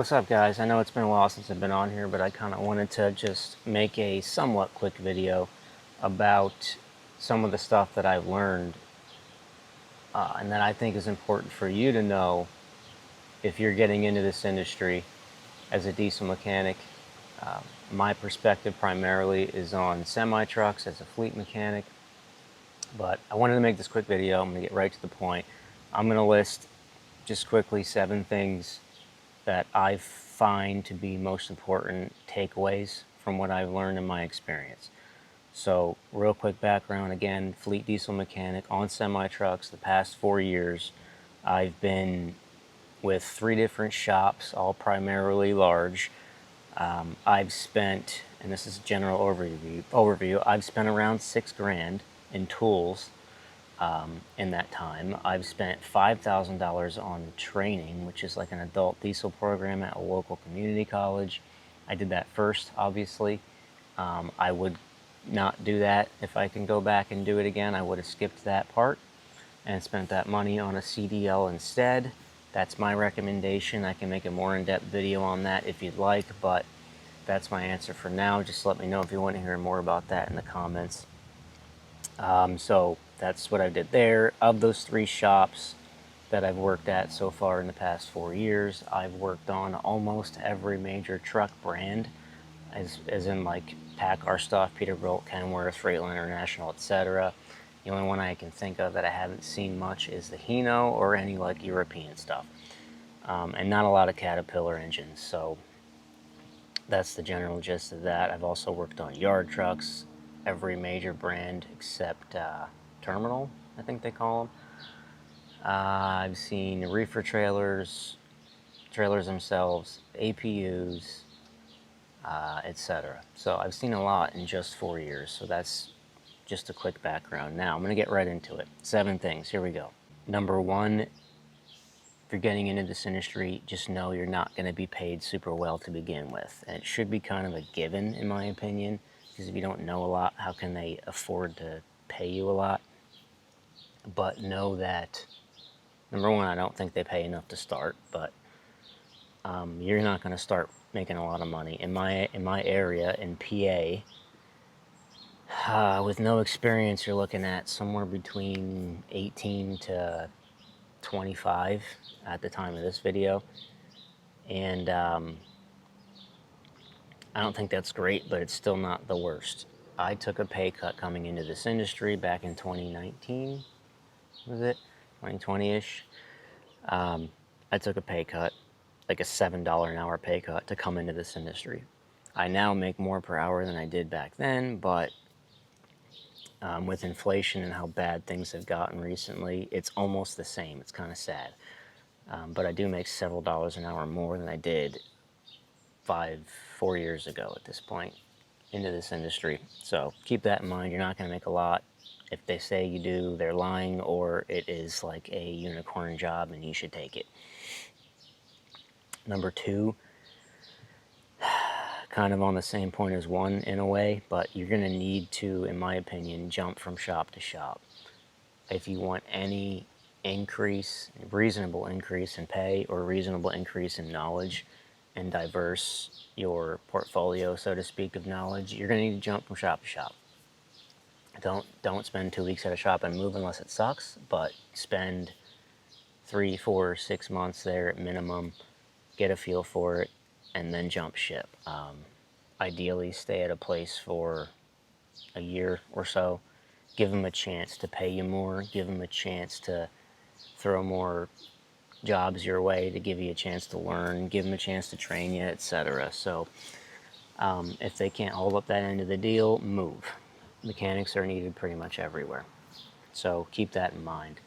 What's up, guys? I know it's been a while since I've been on here, but I kind of wanted to just make a somewhat quick video about some of the stuff that I've learned and that I think is important for you to know if you're getting into this industry as a diesel mechanic. My perspective primarily is on semi-trucks as a fleet mechanic, but I wanted to make this quick video. I'm going to get right to the point. I'm going to list just quickly 7 things that I find to be most important takeaways from what I've learned in my experience. So, real quick background again, fleet diesel mechanic on semi trucks. The past 4 years, I've been with 3 different shops, all primarily large. I've spent, and this is a general overview, I've spent around 6 grand in tools in that time. I've spent $5,000 on training, which is like an adult diesel program at a local community college. I did that first, obviously. I would not do that if I can go back and do it again. I would have skipped that part and spent that money on a CDL instead. That's my recommendation. I can make a more in-depth video on that if you'd like, but that's my answer for now. Just let me know if you want to hear more about that in the comments. So that's what I did there. Of those 3 shops that I've worked at so far in the past 4 years, I've worked on almost every major truck brand, as in like PACCAR stuff, Peterbilt, Kenworth, Freightliner International, etc. The only one I can think of that I haven't seen much is the Hino or any like European stuff, and not a lot of Caterpillar engines. So that's the general gist of that. I've also worked on yard trucks, every major brand except Terminal, I think they call them. I've seen reefer trailers, trailers themselves, APUs, etc. So I've seen a lot in just 4 years. So that's just a quick background. Now I'm going to get right into it. 7 things. Here we go. Number 1, if you're getting into this industry, just know you're not going to be paid super well to begin with. And it should be kind of a given, in my opinion, because if you don't know a lot, how can they afford to pay you a lot? But know that, number 1, I don't think they pay enough to start, but you're not going to start making a lot of money. In my area, in PA, with no experience, you're looking at somewhere between 18 to 25 at the time of this video. And I don't think that's great, but it's still not the worst. I took a pay cut coming into this industry back in 2019, was it? 2020-ish. I took a pay cut, like a $7 an hour pay cut to come into this industry. I now make more per hour than I did back then, but with inflation and how bad things have gotten recently, it's almost the same. It's kind of sad. But I do make several dollars an hour more than I did 4 years ago at this point into this industry. So keep that in mind. You're not going to make a lot. If they say you do, they're lying, or it is like a unicorn job and you should take it. Number 2, kind of on the same point as 1 in a way, but you're going to need to, in my opinion, jump from shop to shop. If you want any increase, reasonable increase in pay or reasonable increase in knowledge and diverse your portfolio, so to speak, of knowledge, you're going to need to jump from shop to shop. Don't spend 2 weeks at a shop and move unless it sucks, but spend 3, 4, 6 months there at minimum, get a feel for it, and then jump ship. Ideally, stay at a place for a year or so. Give them a chance to pay you more. Give them a chance to throw more jobs your way, to give you a chance to learn. Give them a chance to train you, etc. So if they can't hold up that end of the deal, move. Mechanics are needed pretty much everywhere. So keep that in mind.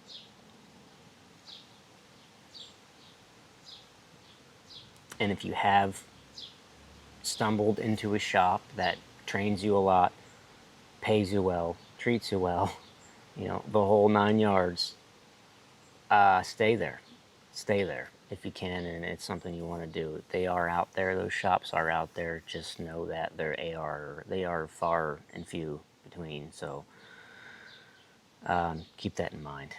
And if you have stumbled into a shop that trains you a lot, pays you well, treats you well, the whole 9 yards, stay there. Stay there if you can, and it's something you want to do. They are out there. Those shops are out there. Just know that they are far and few between. So keep that in mind.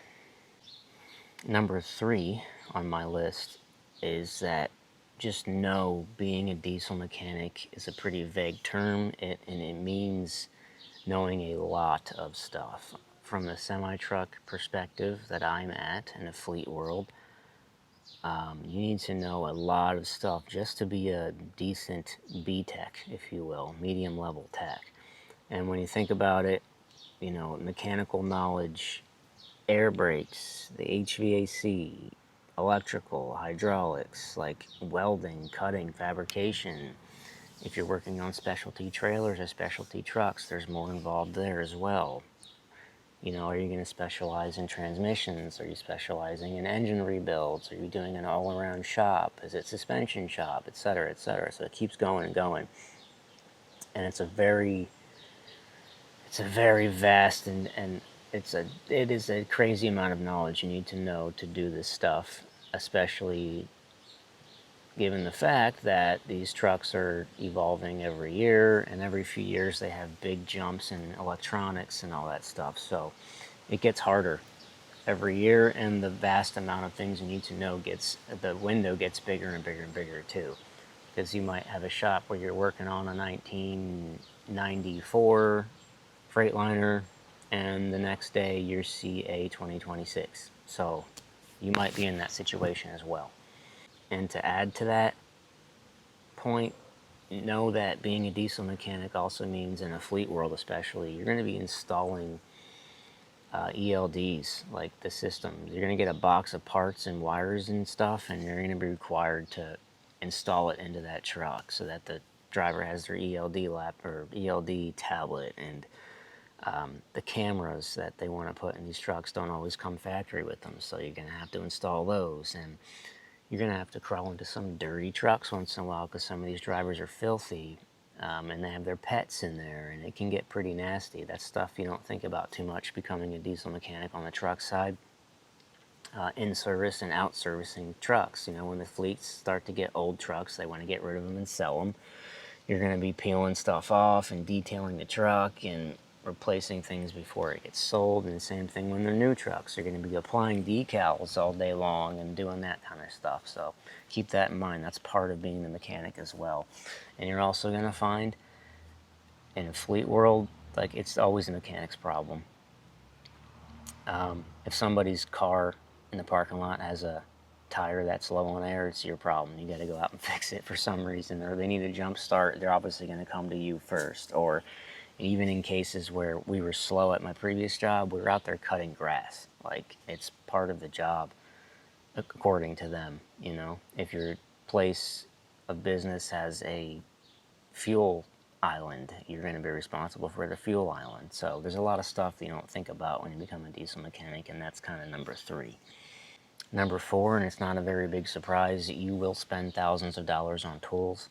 Number 3 on my list is that just know being a diesel mechanic is a pretty vague term, and it means knowing a lot of stuff. From the semi-truck perspective that I'm at in the fleet world, you need to know a lot of stuff just to be a decent B-tech, if you will, medium level tech. And when you think about it, you know, mechanical knowledge, air brakes, the HVAC, electrical, hydraulics, like welding, cutting, fabrication. If you're working on specialty trailers or specialty trucks, there's more involved there as well. You know, are you going to specialize in transmissions? Are you specializing in engine rebuilds? Are you doing an all-around shop? Is it suspension shop, et cetera, et cetera? So it keeps going and going. And it's a very vast, and it is a crazy amount of knowledge you need to know to do this stuff, especially given the fact that these trucks are evolving every year, and every few years they have big jumps in electronics and all that stuff. So it gets harder every year, and the vast amount of things you need to know the window gets bigger and bigger and bigger too. Because you might have a shop where you're working on a 1994 Freightliner, and the next day you see a 2026. So you might be in that situation as well. And to add to that point, know that being a diesel mechanic also means, in a fleet world especially, you're going to be installing ELDs, like the systems. You're going to get a box of parts and wires and stuff, and you're going to be required to install it into that truck so that the driver has their ELD lap or ELD tablet. And the cameras that they want to put in these trucks don't always come factory with them, so you're going to have to install those. And you're going to have to crawl into some dirty trucks once in a while, because some of these drivers are filthy, and they have their pets in there, and it can get pretty nasty. That's stuff you don't think about too much becoming a diesel mechanic on the truck side. In service and out servicing trucks. You know, when the fleets start to get old trucks, they want to get rid of them and sell them. You're going to be peeling stuff off and detailing the truck and replacing things before it gets sold. And the same thing when they're new trucks. You're going to be applying decals all day long and doing that kind of stuff. So keep that in mind. That's part of being the mechanic as well. And you're also going to find in a fleet world, like, it's always a mechanic's problem. If somebody's car in the parking lot has a tire that's low on air, it's your problem. You got to go out and fix it for some reason, or they need a jump start. They're obviously going to come to you first. Or even in cases where we were slow at my previous job, we were out there cutting grass. Like, it's part of the job, according to them. You know, if your place of business has a fuel island, you're going to be responsible for the fuel island. So there's a lot of stuff that you don't think about when you become a diesel mechanic, and that's kind of number 3. Number 4, and it's not a very big surprise, you will spend thousands of dollars on tools.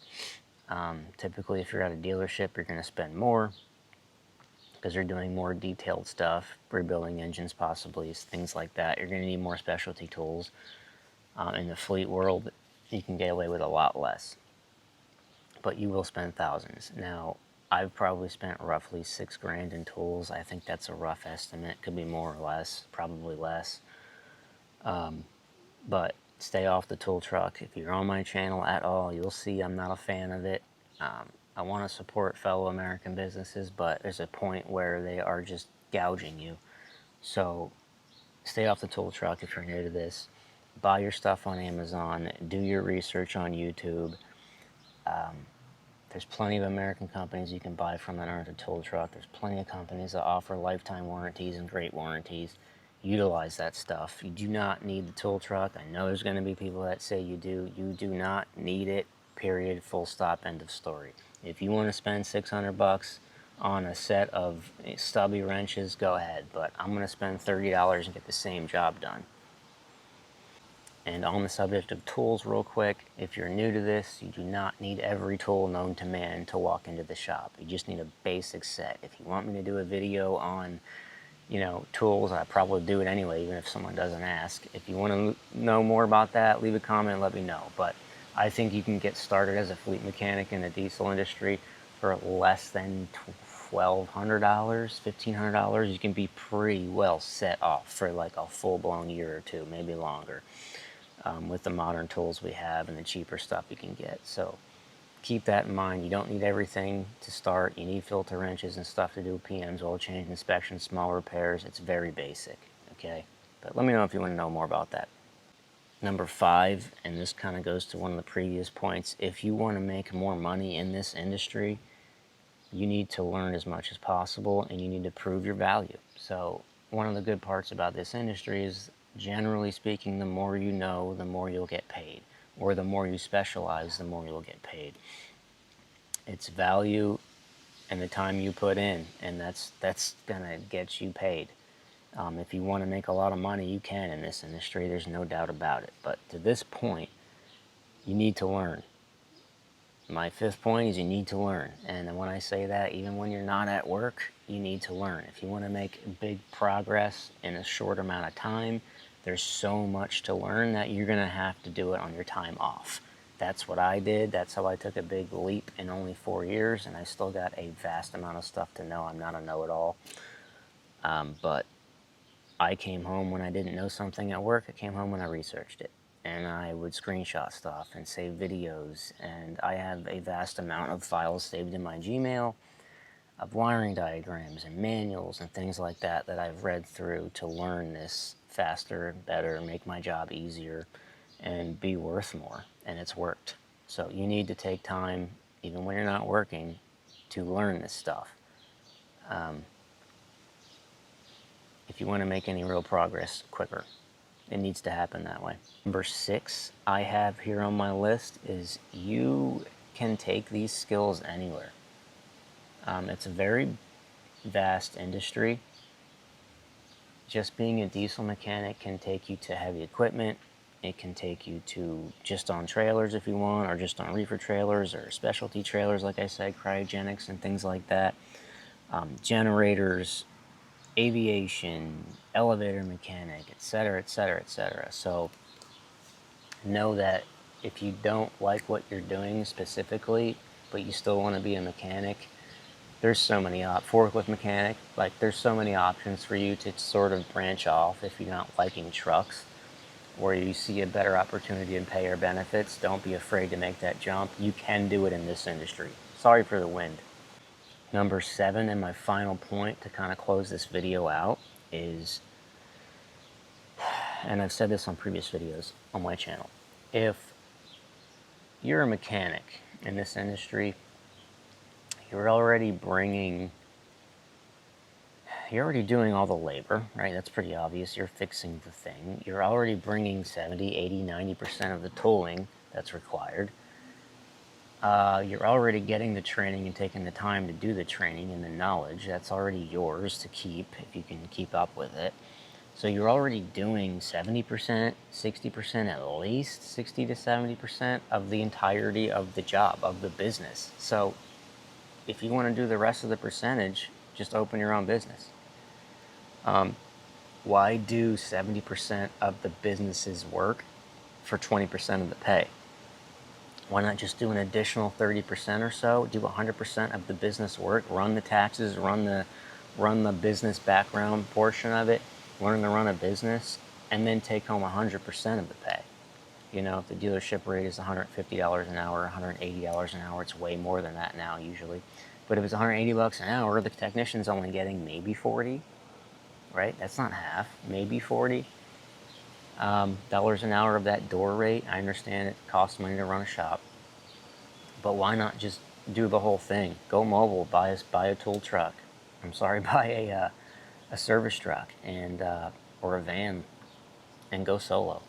Typically, if you're at a dealership, you're going to spend more because you're doing more detailed stuff, rebuilding engines possibly, things like that. You're going to need more specialty tools. In the fleet world, you can get away with a lot less, but you will spend thousands. Now, I've probably spent roughly $6,000 in tools. I think that's a rough estimate. Could be more or less, probably less. But stay off the tool truck. If you're on my channel at all, you'll see I'm not a fan of it. I want to support fellow American businesses, but there's a point where they are just gouging you. So stay off the tool truck if you're new to this. Buy your stuff on Amazon. Do your research on YouTube. There's plenty of American companies you can buy from that aren't a tool truck. There's plenty of companies that offer lifetime warranties and great warranties. Utilize that stuff. You do not need the tool truck. I know there's going to be people that say you do. You do not need it, period, full stop, end of story. If you want to spend $600 on a set of stubby wrenches, go ahead. But I'm going to spend $30 and get the same job done. And on the subject of tools real quick, if you're new to this, you do not need every tool known to man to walk into the shop. You just need a basic set. If you want me to do a video on, you know, tools, I probably do it anyway, even if someone doesn't ask. If you want to know more about that, leave a comment and let me know. But I think you can get started as a fleet mechanic in the diesel industry for less than $1,200, $1,500. You can be pretty well set off for like a full-blown year or two, maybe longer. with the modern tools we have and the cheaper stuff you can get. So keep that in mind. You don't need everything to start. You need filter wrenches and stuff to do PMs, oil change inspections, small repairs. It's very basic, okay? But let me know if you want to know more about that. Number 5, and this kind of goes to one of the previous points, if you want to make more money in this industry, you need to learn as much as possible and you need to prove your value. So one of the good parts about this industry is, generally speaking, the more you know, the more you'll get paid, or the more you specialize, the more you'll get paid. It's value and the time you put in, and that's gonna get you paid. If you want to make a lot of money, you can in this industry, there's no doubt about it. But to this point, you need to learn. My 5th point is you need to learn. And when I say that, even when you're not at work, you need to learn. If you want to make big progress in a short amount of time, there's so much to learn that you're going to have to do it on your time off. That's what I did. That's how I took a big leap in only 4 years, and I still got a vast amount of stuff to know. I'm not a know-it-all. But I came home when I didn't know something at work. I came home when I researched it. And I would screenshot stuff and save videos. And I have a vast amount of files saved in my Gmail of wiring diagrams and manuals and things like that that I've read through to learn this faster, better, make my job easier, and be worth more. And it's worked. So you need to take time, even when you're not working, to learn this stuff. If you want to make any real progress quicker. It needs to happen that way. Number 6 I have here on my list is you can take these skills anywhere. It's a very vast industry. Just being a diesel mechanic can take you to heavy equipment. It can take you to just on trailers if you want, or just on reefer trailers or specialty trailers, like I said, cryogenics and things like that. Generators, aviation, elevator mechanic, etc., etc., etc. So know that if you don't like what you're doing specifically, but you still want to be a mechanic, there's so many forklift mechanic, like there's so many options for you to sort of branch off if you're not liking trucks, or you see a better opportunity in pay or benefits. Don't be afraid to make that jump. You can do it in this industry. Sorry for the wind. Number 7, and my final point to kind of close this video out is, and I've said this on previous videos on my channel, if you're a mechanic in this industry, you're already doing all the labor, right? That's pretty obvious. You're fixing the thing. You're already bringing 70, 80, 90% of the tooling that's required. You're already getting the training and taking the time to do the training and the knowledge. That's already yours to keep if you can keep up with it. So you're already doing 70%, 60%, at least 60 to 70% of the entirety of the job, of the business. So if you want to do the rest of the percentage, just open your own business. Why do 70% of the business's work for 20% of the pay? Why not just do an additional 30% or so, do 100% of the business work, run the taxes, run the business background portion of it, learn to run a business, and then take home 100% of the pay. You know, if the dealership rate is $150 an hour, $180 an hour, it's way more than that now usually. But if it's $180 an hour, the technician's only getting maybe 40, right? That's not half, maybe 40 dollars an hour of that door rate. I understand it costs money to run a shop, but why not just do the whole thing? Go mobile, buy a tool truck. I'm sorry, buy a service truck and or a van, and go solo.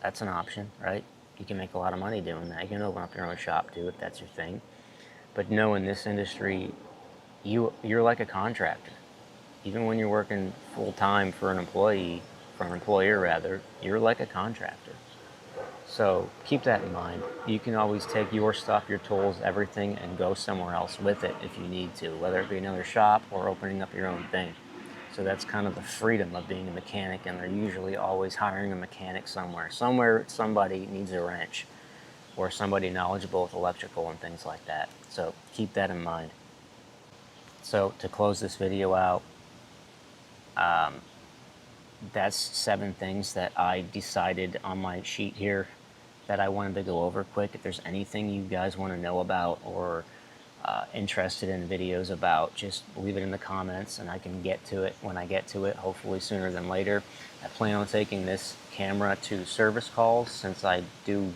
That's an option, right? You can make a lot of money doing that. You can open up your own shop too if that's your thing. But no, in this industry, you're like a contractor. Even when you're working full time for an employer rather, you're like a contractor. So keep that in mind. You can always take your stuff, your tools, everything, and go somewhere else with it if you need to, whether it be another shop or opening up your own thing. So that's kind of the freedom of being a mechanic, and they're usually always hiring a mechanic somewhere. Somewhere somebody needs a wrench or somebody knowledgeable with electrical and things like that. So keep that in mind. So to close this video out, that's 7 things that I decided on my sheet here that I wanted to go over quick. If there's anything you guys want to know about or interested in videos about, just leave it in the comments and I can get to it when I get to it, hopefully sooner than later. I plan on taking this camera to service calls since I do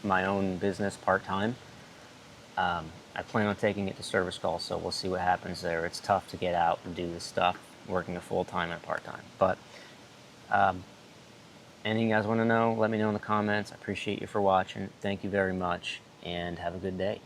my own business part-time. I plan on taking it to service calls, so we'll see what happens there. It's tough to get out and do this stuff working a full-time and part-time. But anything you guys want to know, let me know in the comments. I appreciate you for watching. Thank you very much, and have a good day.